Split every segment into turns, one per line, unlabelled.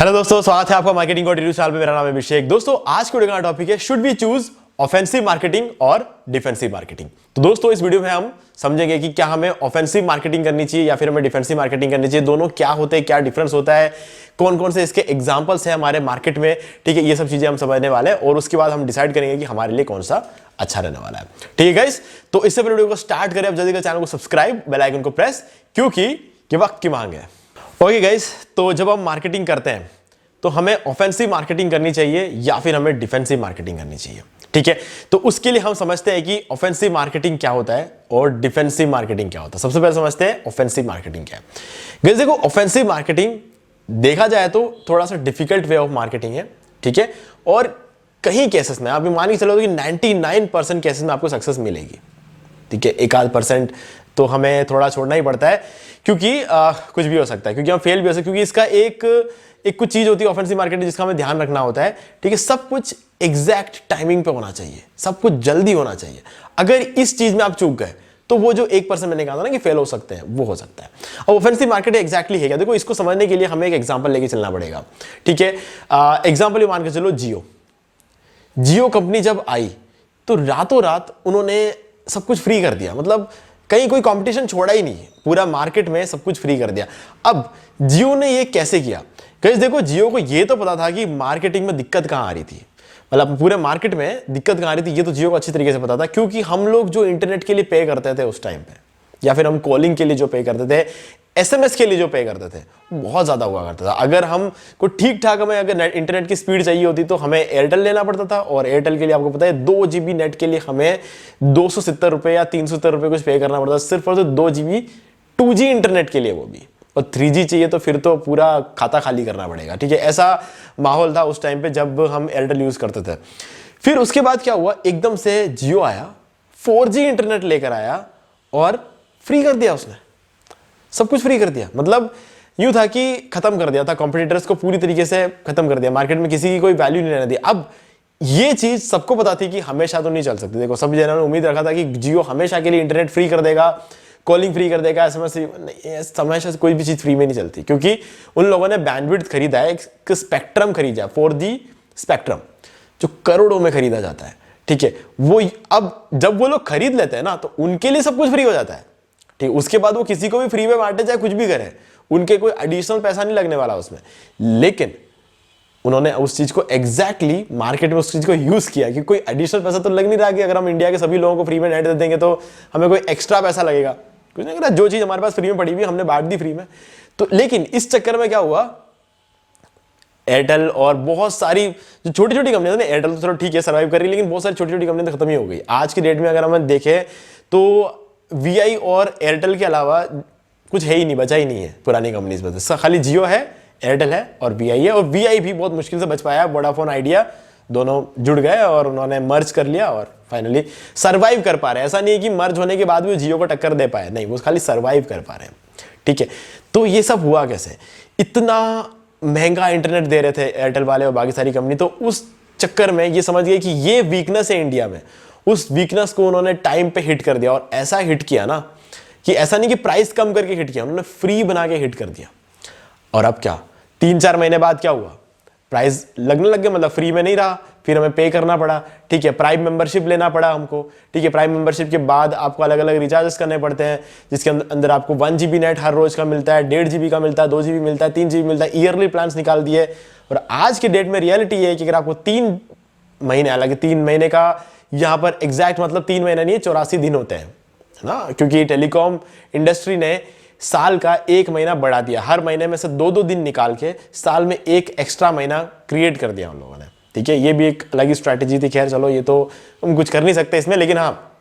Hello दोस्तों, स्वागत है आपका मार्केटिंग और यूट्यूब चैनल पे। मेरा नाम है अभिषेक। दोस्तों, आज के वीडियो का टॉपिक है should we choose offensive marketing और डिफेंसिव मार्केटिंग। तो दोस्तों, इस वीडियो में हम समझेंगे कि क्या हमें ऑफेंसिव मार्केटिंग करनी चाहिए या फिर हमें डिफेंसिव मार्केटिंग करनी चाहिए, दोनों क्या होते हैं, क्या डिफरेंस होता है, कौन कौन से इसके एग्जाम्पल्स हैं हमारे मार्केट में। ठीक है, ये सब चीजें हम समझने वाले हैं और उसके बाद हम डिसाइड करेंगे कि हमारे लिए कौन सा अच्छा रहने वाला है। ठीक है गाइस, तो इससे पहले वीडियो को स्टार्ट करें, अब जल्दी चैनल को सब्सक्राइब, बेल आइकन को प्रेस, क्योंकि वक्त की मांग है। ओके गाइस, तो जब हम मार्केटिंग करते हैं तो हमें ऑफेंसिव मार्केटिंग करनी चाहिए या फिर हमें डिफेंसिव मार्केटिंग करनी चाहिए। ठीक है, तो उसके लिए हम समझते हैं कि ऑफेंसिव मार्केटिंग क्या होता है और डिफेंसिव मार्केटिंग क्या होता है। सबसे पहले समझते हैं ऑफेंसिव मार्केटिंग क्या है। गाइस देखो, ऑफेंसिव मार्केटिंग देखा जाए तो थोड़ा सा डिफिकल्ट वे ऑफ मार्केटिंग है। ठीक है, और कहीं केसेस में आप मान के चलो कि 99% केसेस में आपको सक्सेस मिलेगी। ठीक है, 1-8% तो हमें थोड़ा छोड़ना ही पड़ता है, क्योंकि कुछ भी हो सकता है, क्योंकि हम फेल भी हो सकते हैं, क्योंकि इसका एक कुछ चीज होती है ऑफेंसिव मार्केटिंग जिसका हमें ध्यान रखना होता है। ठीक है, सब कुछ एग्जैक्ट टाइमिंग पे होना चाहिए, सब कुछ जल्दी होना चाहिए। अगर इस चीज में आप चूक गए तो वो जो 1% मैंने कहा था ना कि फेल हो सकते हैं, वो हो सकता है। अब ऑफेंसिव मार्केटिंग एग्जैक्टली है क्या, देखो इसको समझने के लिए हमें एक एग्जांपल लेके चलना पड़ेगा। ठीक है, एग्जांपल ये मान के चलो, जियो कंपनी जब आई तो रातों रात उन्होंने सब कुछ फ्री कर दिया, मतलब कहीं कोई कंपटीशन छोड़ा ही नहीं, पूरा मार्केट में सब कुछ फ्री कर दिया। अब जियो ने ये कैसे किया? गाइस देखो, जियो को ये तो पता था कि मार्केटिंग में दिक्कत कहां आ रही थी, मतलब पूरे मार्केट में दिक्कत कहां आ रही थी, ये तो जियो को अच्छी तरीके से पता था, क्योंकि हम लोग जो इंटरनेट के लिए पे करते थे उस टाइम पे, या फिर हम कॉलिंग के लिए जो पे करते थे, एसएमएस के लिए जो पे करते थे, बहुत ज्यादा हुआ करता था। अगर हम को ठीक ठाक हमें अगर इंटरनेट की स्पीड चाहिए होती तो हमें एयरटेल लेना पड़ता था, और एयरटेल के लिए आपको पता है 2 GB नेट के लिए हमें 270 रुपए या 370 रुपए कुछ पे करना पड़ता था, सिर्फ और सिर्फ 2 GB 2G इंटरनेट के लिए, वो भी। और 3G चाहिए तो फिर तो पूरा खाता खाली करना पड़ेगा। ठीक है, ऐसा माहौल था उस टाइम पे जब हम एयरटेल यूज करते थे। फिर उसके बाद क्या हुआ, एकदम से जियो आया, 4G इंटरनेट लेकर आया और फ्री कर दिया उसने, सब कुछ फ्री कर दिया। मतलब यूं था कि खत्म कर दिया था, कॉम्पिटिटर्स को पूरी तरीके से खत्म कर दिया, मार्केट में किसी की कोई वैल्यू नहीं रहने दी। अब ये चीज सबको पता थी कि हमेशा तो नहीं चल सकती। देखो, सब जनों ने उम्मीद रखा था कि जियो हमेशा के लिए इंटरनेट फ्री कर देगा, कॉलिंग फ्री कर देगा, एसएमएस फ्री। हमेशा कोई भी चीज फ्री में नहीं चलती, क्योंकि उन लोगों ने बैंडविड्थ खरीदा है, एक स्पेक्ट्रम खरीदा, 4G स्पेक्ट्रम, जो करोड़ों में खरीदा जाता है। ठीक है, वो अब जब वो लोग खरीद लेते हैं ना तो उनके लिए सब कुछ फ्री हो जाता है। ठीक, उसके बाद वो किसी को भी फ्री में बांटे, चाहे कुछ भी करे, उनके कोई एडिशनल पैसा नहीं लगने वाला उसमें। लेकिन उन्होंने उस चीज को एग्जैक्टली मार्केट में उस चीज को यूज किया कि कोई एडिशनल पैसा तो लग नहीं रहा कि अगर हम इंडिया के सभी लोगों को फ्री में नेट दे देंगे तो हमें कोई एक्स्ट्रा पैसा लगेगा, कुछ नहीं। जो चीज हमारे पास फ्री में पड़ी हुई हमने बांट दी फ्री में। तो लेकिन इस चक्कर में क्या हुआ, एयरटेल और बहुत सारी जो छोटी छोटी कंपनियां थी, एयरटेल तो चलो ठीक है सर्वाइव कर रही, लेकिन बहुत सारी छोटी छोटी कंपनियां तो खत्म ही हो गई। आज की डेट में अगर हम देखें तो वीआई और एयरटेल के अलावा कुछ है ही नहीं, बचा ही नहीं है पुरानी कंपनीज में। तो खाली जियो है, एयरटेल है और वीआई है, और वीआई भी बहुत मुश्किल से बच पाया। वोडाफोन आइडिया दोनों जुड़ गए और उन्होंने मर्ज कर लिया और फाइनली सर्वाइव कर पा रहे हैं। ऐसा नहीं है कि मर्ज होने के बाद भी जियो को टक्कर दे पाए, नहीं, वो खाली सर्वाइव कर पा रहे हैं। ठीक है, तो ये सब हुआ कैसे, इतना महंगा इंटरनेट दे रहे थे एयरटेल वाले और बाकी सारी कंपनी, तो उस चक्कर में ये समझ गए कि ये वीकनेस है इंडिया में। उस वीकनेस को उन्होंने टाइम पे हिट कर दिया, और ऐसा हिट किया ना कि ऐसा नहीं कि प्राइस कम करके हिट किया, उन्होंने फ्री बना के हिट कर दिया। और अब क्या, 3-4 महीने बाद क्या हुआ, प्राइस लगने लग गया, मतलब फ्री में नहीं रहा, फिर हमें पे करना पड़ा। ठीक है, प्राइम मेंबरशिप लेना पड़ा हमको। ठीक है, प्राइम मेंबरशिप के बाद आपको अलग अलग रिचार्जेस करने पड़ते हैं, जिसके अंदर आपको 1 GB नेट हर रोज का मिलता है, 1.5 GB का मिलता है, 2 GB मिलता है, 3 GB मिलता है, ईयरली प्लान्स निकाल दिए। और आज के डेट में रियलिटी ये है कि अगर आपको 3 महीने, हालांकि 3 महीने का यहां पर एग्जैक्ट मतलब 3 महीने नहीं है, 84 दिन होते हैं ना, क्योंकि टेलीकॉम इंडस्ट्री ने साल का 1 महीना बढ़ा दिया, हर महीने में से 2-2 दिन निकाल के साल में एक एक्स्ट्रा महीना क्रिएट कर दिया उन लोगों ने। ठीक है, ये भी एक अलग ही स्ट्रैटेजी थी। खैर चलो, ये तो हम कुछ कर नहीं सकते इसमें, लेकिन हाँ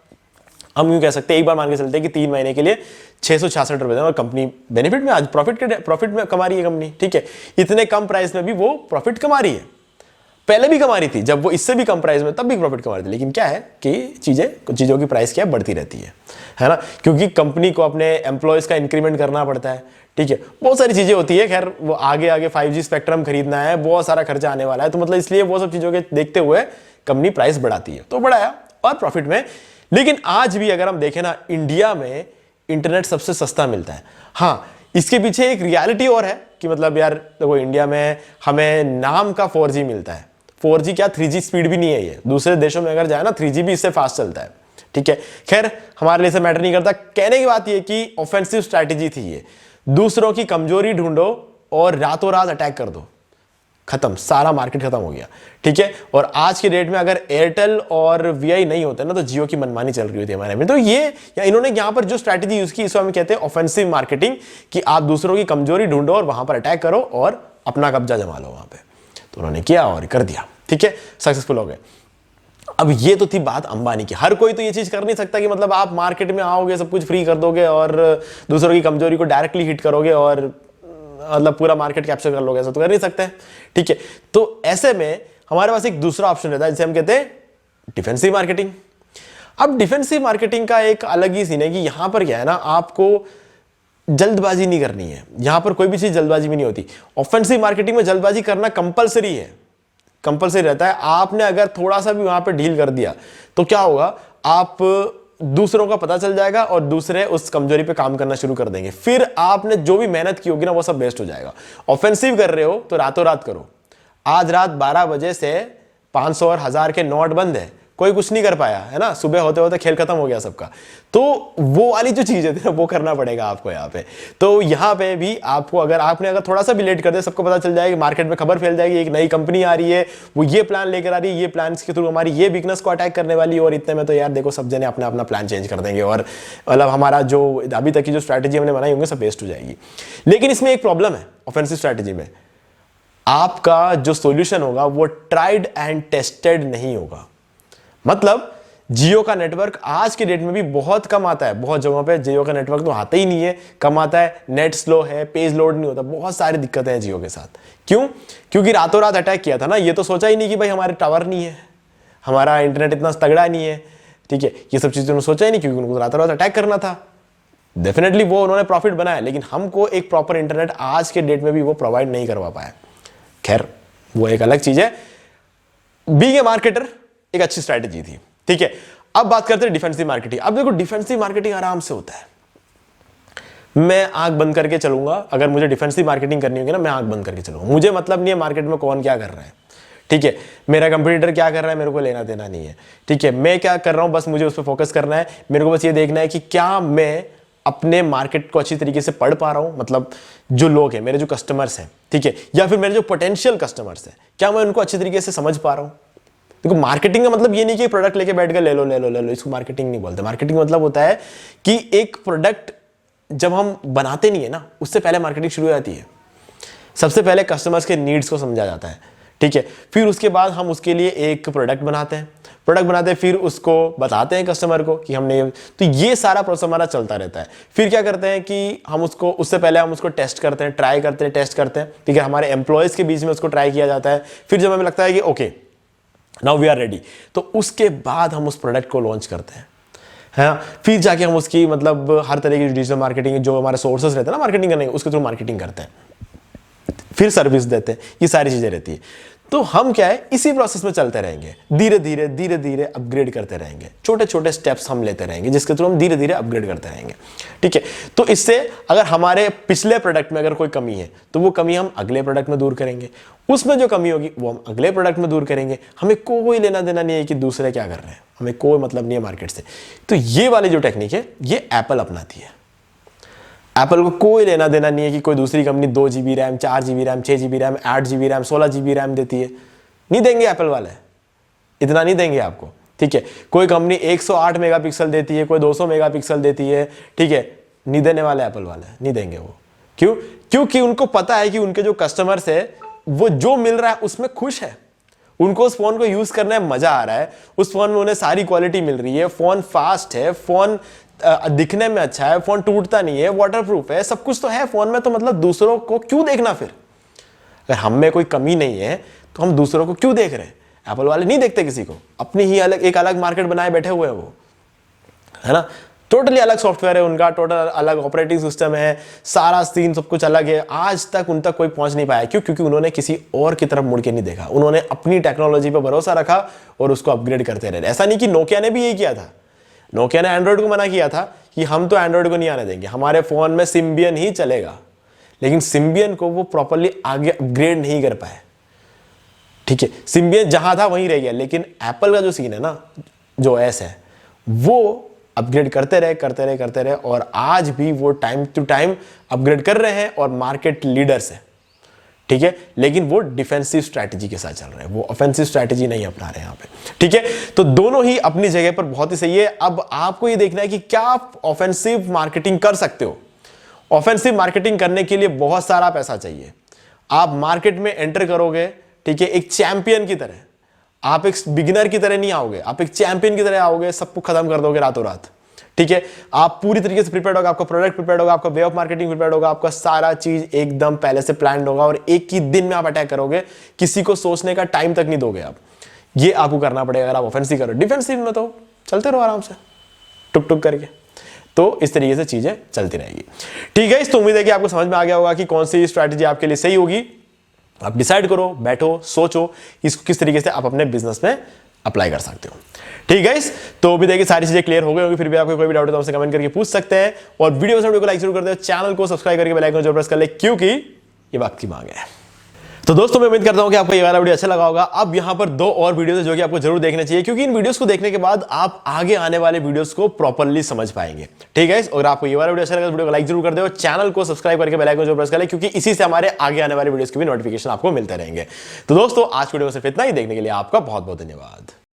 हम यूं कह सकते हैं, एक बार मान के चलते हैं कि 3 महीने के लिए 666 रुपए, और कंपनी बेनिफिट में, आज प्रॉफिट में कमा रही है कंपनी। ठीक है, इतने कम प्राइस में भी वो प्रॉफिट कमा रही है, पहले भी कमा रही थी, जब वो इससे भी कम प्राइस में तब भी प्रॉफिट कमा रही थी। लेकिन क्या है कि चीजों की प्राइस क्या बढ़ती रहती है ना, क्योंकि कंपनी को अपने एम्प्लॉयज का इंक्रीमेंट करना पड़ता है। ठीक है, बहुत सारी चीजें होती है। खैर वो आगे 5G स्पेक्ट्रम खरीदना है, बहुत सारा खर्चा आने वाला है, तो मतलब इसलिए वो सब चीजों के देखते हुए कंपनी प्राइस बढ़ाती है, तो बढ़ाया और प्रॉफिट में। लेकिन आज भी अगर हम देखें ना, इंडिया में इंटरनेट सबसे सस्ता मिलता है। हाँ, इसके पीछे एक रियलिटी और है कि मतलब यार देखो इंडिया में हमें नाम का 4G मिलता है, 4G क्या 3G स्पीड भी नहीं है ये, दूसरे देशों में अगर जाए ना 3G भी इससे फास्ट चलता है, ठीक है। खैर हमारे लिए से मैटर नहीं करता। कहने की बात ये कि ऑफेंसिव स्ट्रैटेजी थी ये, दूसरों की कमजोरी ढूंढो और रातों रात अटैक कर दो, खत्म, सारा मार्केट खत्म हो गया, ठीक है। और आज के डेट में अगर एयरटेल और वीआई नहीं होते ना तो जियो की मनमानी चल रही होती है हमारे में। तो ये या इन्होंने यहां पर जो स्ट्रैटेजी यूज की, इसको हम कहते हैं ऑफेंसिव मार्केटिंग, कि आप दूसरों की कमजोरी ढूंढो और वहां पर अटैक करो और अपना कब्जा जमा लो वहां पे। तो उन्होंने किया और कर दिया, ठीक है, सक्सेसफुल हो गए। अब ये तो थी बात अंबानी की। हर कोई तो ये चीज कर नहीं सकता कि मतलब आप मार्केट में आओगे, सब कुछ फ्री कर दोगे और दूसरों की कमजोरी को डायरेक्टली हिट करोगे और मतलब पूरा मार्केट कैप्चर कर लोगे, ऐसा तो कर नहीं सकते, ठीक है। तो ऐसे में हमारे पास एक दूसरा ऑप्शन रहता है जिसे हम कहते हैं डिफेंसिव मार्केटिंग। अब डिफेंसिव मार्केटिंग का एक अलग ही सीन है कि यहां पर क्या है ना, आपको जल्दबाजी नहीं करनी है, यहां पर कोई भी चीज जल्दबाजी में नहीं होती। ऑफेंसिव मार्केटिंग में जल्दबाजी करना कंपलसरी है, कंपलसरी रहता है। आपने अगर थोड़ा सा भी वहां पे ढील कर दिया तो क्या होगा, आप दूसरों का पता चल जाएगा और दूसरे उस कमजोरी पे काम करना शुरू कर देंगे, फिर आपने जो भी मेहनत की होगी ना वो सब वेस्ट हो जाएगा। ऑफेंसिव कर रहे हो तो रातों रात करो। आज रात 12 बजे से 500 और 1000 के नोट बंद है, कोई कुछ नहीं कर पाया है ना, सुबह होते होते खेल खत्म हो गया सबका। तो वो वाली जो चीज है ना वो करना पड़ेगा आपको यहाँ पे। तो यहाँ पे भी आपको अगर थोड़ा सा भी लेट कर दे, सबको पता चल जाएगा, मार्केट में खबर फैल जाएगी, एक नई कंपनी आ रही है, वो ये प्लान लेकर आ रही है, ये प्लान के थ्रू हमारी ये बिजनेस को अटैक करने वाली है, और इतने में तो यार देखो सब जने अपना अपना प्लान चेंज कर देंगे और मतलब हमारा जो अभी तक की जो स्ट्रैटेजी हमने बनाई होंगे सब वेस्ट हो जाएगी। लेकिन इसमें एक प्रॉब्लम है ऑफेंसिव स्ट्रैटेजी में, आपका जो सोल्यूशन होगा वो ट्राइड एंड टेस्टेड नहीं होगा। मतलब जियो का नेटवर्क आज के डेट में भी बहुत कम आता है, बहुत जगहों पे जियो का नेटवर्क तो आता ही नहीं है, कम आता है, नेट स्लो है, पेज लोड नहीं होता, बहुत सारी दिक्कतें हैं जियो के साथ। क्यों? क्योंकि रातों रात अटैक किया था ना, ये तो सोचा ही नहीं कि भाई हमारे टावर नहीं है, हमारा इंटरनेट इतना तगड़ा नहीं है, ठीक है, ये सब चीजें उन्होंने सोचा ही नहीं क्योंकि उनको रातों रात अटैक करना था। डेफिनेटली वो उन्होंने प्रॉफिट बनाया, लेकिन हमको एक प्रॉपर इंटरनेट आज के डेट में भी वो प्रोवाइड नहीं करवा पाया। खैर वो एक अलग चीज है। बीइंग ए मार्केटर एक अच्छी स्ट्रैटेजी थी, ठीक है। अब बात करते हैं डिफेंसिव मार्केटिंग। अब देखो डिफेंसिव मार्केटिंग आराम से होता है, मैं आंख बंद करके चलूंगा। अगर मुझे डिफेंसिव मार्केटिंग करनी होगी ना, मैं आंख बंद करके चलूंगा, मुझे मतलब नहीं है मार्केट में कौन क्या कर रहा है, ठीक है, मेरा कंपटीटर क्या कर रहा है मेरे को लेना देना नहीं है, ठीक है, मैं क्या कर रहा हूं बस मुझे उस पर फोकस करना है। मेरे को बस ये देखना है कि क्या मैं अपने मार्केट को अच्छी तरीके से पढ़ पा रहा हूं, मतलब जो लोग हैं मेरे जो कस्टमर्स हैं, ठीक है, या फिर मेरे जो पोटेंशियल कस्टमर्स हैं, क्या मैं उनको अच्छी तरीके से समझ पा रहा हूं। देखो मार्केटिंग का मतलब ये नहीं कि प्रोडक्ट लेके बैठ कर ले लो, इसको मार्केटिंग नहीं बोलते। मार्केटिंग मतलब होता है कि एक प्रोडक्ट जब हम बनाते नहीं है ना, उससे पहले मार्केटिंग शुरू हो जाती है। सबसे पहले कस्टमर्स के नीड्स को समझा जाता है, ठीक है, फिर उसके बाद हम उसके लिए एक प्रोडक्ट बनाते हैं, फिर उसको बताते हैं कस्टमर को कि हमने, तो ये सारा प्रोसेस हमारा चलता रहता है। फिर क्या करते हैं कि हम उसको, उससे पहले हम उसको टेस्ट करते हैं, ट्राई करते हैं, टेस्ट करते हैं, ठीक है, हमारे एम्प्लॉयज के बीच में उसको ट्राई किया जाता है। फिर जब हमें लगता है कि okay now we are ready, तो उसके बाद हम उस प्रोडक्ट को लॉन्च करते हैं, है। फिर जाके हम उसकी मतलब हर तरह की डिजिटल मार्केटिंग, जो हमारे सोर्सेस रहते हैं ना मार्केटिंग करने के, उसके थ्रू मार्केटिंग करते हैं, फिर सर्विस देते हैं, ये सारी चीजें रहती है। तो हम क्या है इसी प्रोसेस में चलते रहेंगे, धीरे धीरे अपग्रेड करते रहेंगे, छोटे छोटे स्टेप्स हम लेते रहेंगे, जिसके थ्रू हम धीरे धीरे अपग्रेड करते रहेंगे, ठीक है। तो इससे अगर हमारे पिछले प्रोडक्ट में अगर कोई कमी है तो वो कमी हम अगले प्रोडक्ट में दूर करेंगे, उसमें जो कमी होगी वो हम अगले प्रोडक्ट में दूर करेंगे। हमें कोई लेना देना नहीं है कि दूसरे क्या कर रहे हैं, हमें कोई मतलब नहीं है मार्केट से। तो ये वाली जो टेक्निक है ये एप्पल अपनाती है। एप्पल को कोई लेना देना नहीं है कि कोई दूसरी company 2 GB RAM, 4 GB RAM, 6 GB RAM, 8 GB RAM, 16 GB RAM देती है, नहीं देंगे एप्पल वाले, इतना नहीं देंगे आपको, ठीक है। कोई कंपनी 108 मेगापिक्सल देती है, कोई 200 मेगापिक्सल देती है, ठीक है, नहीं देने वाले एप्पल वाले, नहीं देंगे वो। क्यों? क्योंकि उनको पता है कि उनके जो कस्टमर्स है वो जो मिल रहा है उसमें खुश है, उनको उस फोन को यूज करने में मजा आ रहा है, उस फोन में उन्हें सारी क्वालिटी मिल रही है, फोन फास्ट है, फोन दिखने में अच्छा है, फोन टूटता नहीं है, वाटरप्रूफ है, सब कुछ तो है फोन में। तो मतलब दूसरों को क्यों देखना? फिर अगर हम में कोई कमी नहीं है तो हम दूसरों को क्यों देख रहे हैं? एप्पल वाले नहीं देखते किसी को, अपनी ही अलग एक अलग मार्केट बनाए बैठे हुए हैं वो, है ना। टोटली अलग सॉफ्टवेयर है उनका, टोटल अलग ऑपरेटिंग सिस्टम है, सारा सीन सब कुछ अलग है। आज तक उन तक कोई पहुंच नहीं पाया। क्यों? क्योंकि उन्होंने किसी और की तरफ मुड़ के नहीं देखा, उन्होंने अपनी टेक्नोलॉजी पर भरोसा रखा और उसको अपग्रेड करते रहे। ऐसा नहीं कि नोकिया ने भी यही किया था, नोकिया ने एंड्रॉयड को मना किया था कि हम तो एंड्रॉयड को नहीं आने देंगे, हमारे फोन में सिम्बियन ही चलेगा, लेकिन सिम्बियन को वो प्रॉपरली आगे अपग्रेड नहीं कर पाए। ठीक है, सिम्बियन जहां था वहीं रह गया, लेकिन एप्पल का जो सीन है ना, जो OS है, वो अपग्रेड करते रहे और आज भी वो टाइम टू टाइम अपग्रेड कर रहे हैं और मार्केट लीडर्स है। ठीक है, लेकिन वो डिफेंसिव स्ट्रैटेजी के साथ चल रहे हैं, वो ऑफेंसिव स्ट्रैटेजी नहीं अपना रहे हैं यहाँ पे। ठीक है, तो दोनों ही अपनी जगह पर बहुत ही सही है। अब आपको ये देखना है कि क्या आप ऑफेंसिव मार्केटिंग कर सकते हो। ऑफेंसिव मार्केटिंग करने के लिए बहुत सारा पैसा चाहिए। आप मार्केट में एंटर करोगे, ठीक है, एक चैंपियन की तरह, आप एक बिगिनर की तरह नहीं आओगे, आप एक चैंपियन की तरह आओगे, सबको खत्म कर दोगे रातों रात। ठीक है, आप पूरी तरीके से प्रिपेयर्ड होगा, आपका प्रोडक्ट प्रिपेयर्ड होगा, आपका वे ऑफ मार्केटिंग प्रिपेयर्ड होगा, आपका सारा चीज एकदम पहले से प्लान्ड होगा और एक ही दिन में आप अटैक करोगे, किसी को सोचने का टाइम तक नहीं दोगे आप। ये आपको करना पड़ेगा अगर आप ऑफेंसिव करो। डिफेंसिव में तो चलते रहो आराम से टुक टुक करके, तो इस तरीके से चीजें चलती रहेगी। ठीक है, तो उम्मीद है कि आपको समझ में आ गया होगा कि कौन सी स्ट्रैटेजी आपके लिए सही होगी। आप डिसाइड करो, बैठो, सोचो इसको किस तरीके से आप अपने बिजनेस में अप्लाई कर सकते हो। ठीक है, तो अभी देखिए सारी चीजें क्लियर हो गई होंगी। फिर भी आपको कोई भी डाउट है तो हमसे कमेंट करके पूछ सकते हैं और वीडियो को लाइक जरूर कर दो, चैनल को सब्सक्राइब करके बेल आइकन जरूर प्रेस कर ले, क्योंकि ये वक्त की मांग है। तो दोस्तों मैं उम्मीद करता हूं कि आपको ये वाला वीडियो अच्छा लगा होगा। अब यहां पर 2 और वीडियोस है जो कि आपको जरूर देखने चाहिए, क्योंकि इन वीडियोस को देखने के बाद आप आगे आने वाले वीडियोस को प्रॉपर्ली समझ पाएंगे। ठीक है, और आपको ये वाला वीडियो अच्छा लगा तो वीडियो को लाइक जरूर कर दो, चैनल को सब्सक्राइब करके बेल आइकन जरूर प्रेस कर ले, क्योंकि इसी से हमारे आगे आने वाले वीडियोस के भी नोटिफिकेशन आपको मिलते रहेंगे। तो दोस्तों आज वीडियो में सिर्फ इतना ही। देखने के लिए आपका बहुत बहुत धन्यवाद।